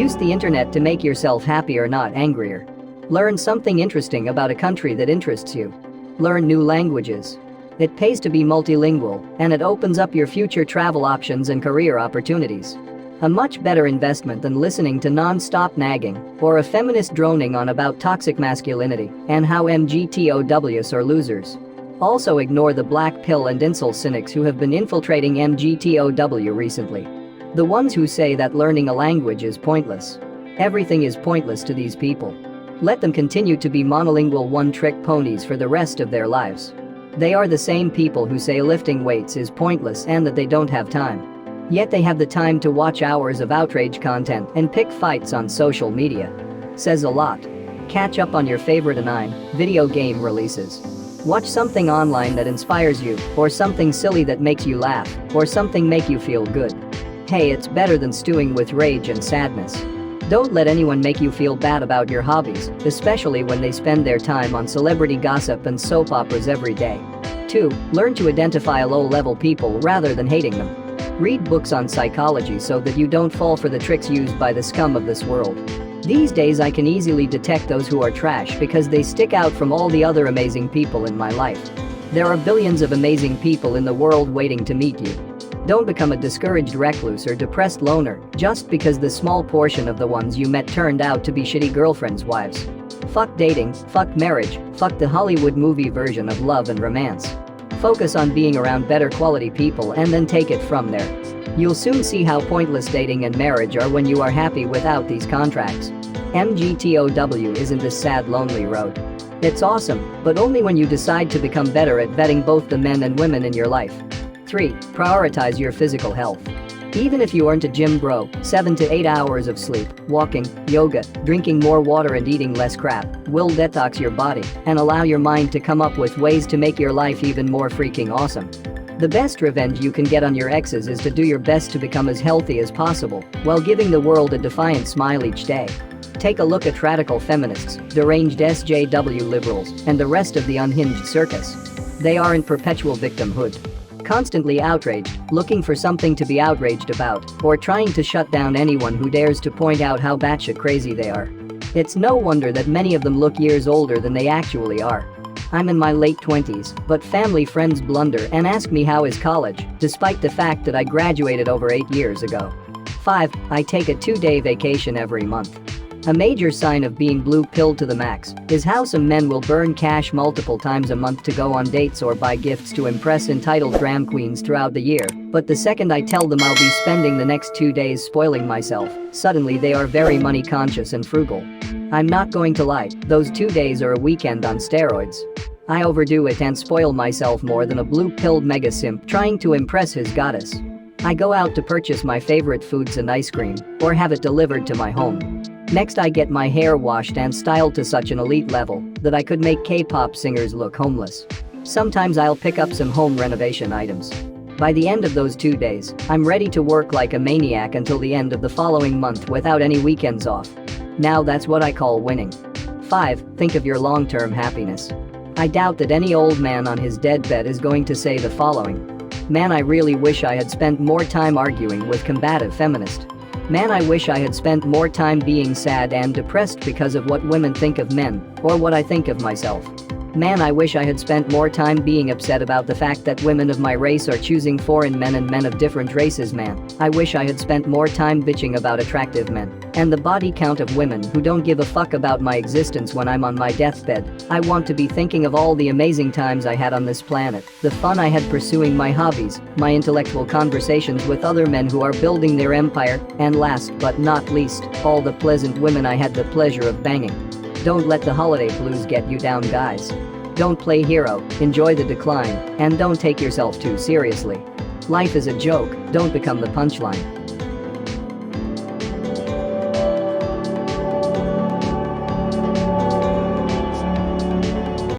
Use the internet to make yourself happier, not angrier. Learn something interesting about a country that interests you. Learn new languages. It pays to be multilingual, and it opens up your future travel options and career opportunities. A much better investment than listening to non-stop nagging or a feminist droning on about toxic masculinity and how MGTOWs are losers. Also ignore the black pill and incel cynics who have been infiltrating MGTOW recently. The ones who say that learning a language is pointless. Everything is pointless to these people. Let them continue to be monolingual one-trick ponies for the rest of their lives. They are the same people who say lifting weights is pointless and that they don't have time. Yet they have the time to watch hours of outrage content and pick fights on social media. Says a lot. Catch up on your favorite anime, video game releases. Watch something online that inspires you, or something silly that makes you laugh, or something make you feel good. Hey, it's better than stewing with rage and sadness. Don't let anyone make you feel bad about your hobbies, especially when they spend their time on celebrity gossip and soap operas every day. 2. Learn to identify low-level people rather than hating them. Read books on psychology so that you don't fall for the tricks used by the scum of this world. These days I can easily detect those who are trash because they stick out from all the other amazing people in my life. There are billions of amazing people in the world waiting to meet you. Don't become a discouraged recluse or depressed loner just because the small portion of the ones you met turned out to be shitty girlfriends' wives. Fuck dating, fuck marriage, fuck the Hollywood movie version of love and romance. Focus on being around better quality people and then take it from there. You'll soon see how pointless dating and marriage are when you are happy without these contracts. MGTOW isn't this sad, lonely road. It's awesome, but only when you decide to become better at vetting both the men and women in your life. 3. Prioritize your physical health. Even if you aren't a gym bro, 7 to 8 hours of sleep, walking, yoga, drinking more water and eating less crap will detox your body and allow your mind to come up with ways to make your life even more freaking awesome. The best revenge you can get on your exes is to do your best to become as healthy as possible while giving the world a defiant smile each day. Take a look at radical feminists, deranged SJW liberals, and the rest of the unhinged circus. They are in perpetual victimhood. Constantly outraged, looking for something to be outraged about, or trying to shut down anyone who dares to point out how batshit crazy they are. It's no wonder that many of them look years older than they actually are. I'm in my late 20s, but family friends blunder and ask me how is college, despite the fact that I graduated over 8 years ago. 5. I take a 2-day vacation every month. A major sign of being blue-pilled to the max is how some men will burn cash multiple times a month to go on dates or buy gifts to impress entitled drama queens throughout the year, but the second I tell them I'll be spending the next 2 days spoiling myself, suddenly they are very money conscious and frugal. I'm not going to lie, those 2 days are a weekend on steroids. I overdo it and spoil myself more than a blue-pilled mega simp trying to impress his goddess. I go out to purchase my favorite foods and ice cream, or have it delivered to my home. Next I get my hair washed and styled to such an elite level that I could make K-pop singers look homeless. Sometimes I'll pick up some home renovation items. By the end of those 2 days, I'm ready to work like a maniac until the end of the following month without any weekends off. Now that's what I call winning. 5. Think of your long-term happiness. I doubt that any old man on his deathbed is going to say the following. Man, I really wish I had spent more time arguing with combative feminists. Man, I wish I had spent more time being sad and depressed because of what women think of men, or what I think of myself. Man, I wish I had spent more time being upset about the fact that women of my race are choosing foreign men and men of different races. Man, I wish I had spent more time bitching about attractive men and the body count of women who don't give a fuck about my existence when I'm on my deathbed. I want to be thinking of all the amazing times I had on this planet, the fun I had pursuing my hobbies, my intellectual conversations with other men who are building their empire, and last but not least, all the pleasant women I had the pleasure of banging. Don't let the holiday blues get you down, guys. Don't play hero, enjoy the decline, and don't take yourself too seriously. Life is a joke, don't become the punchline.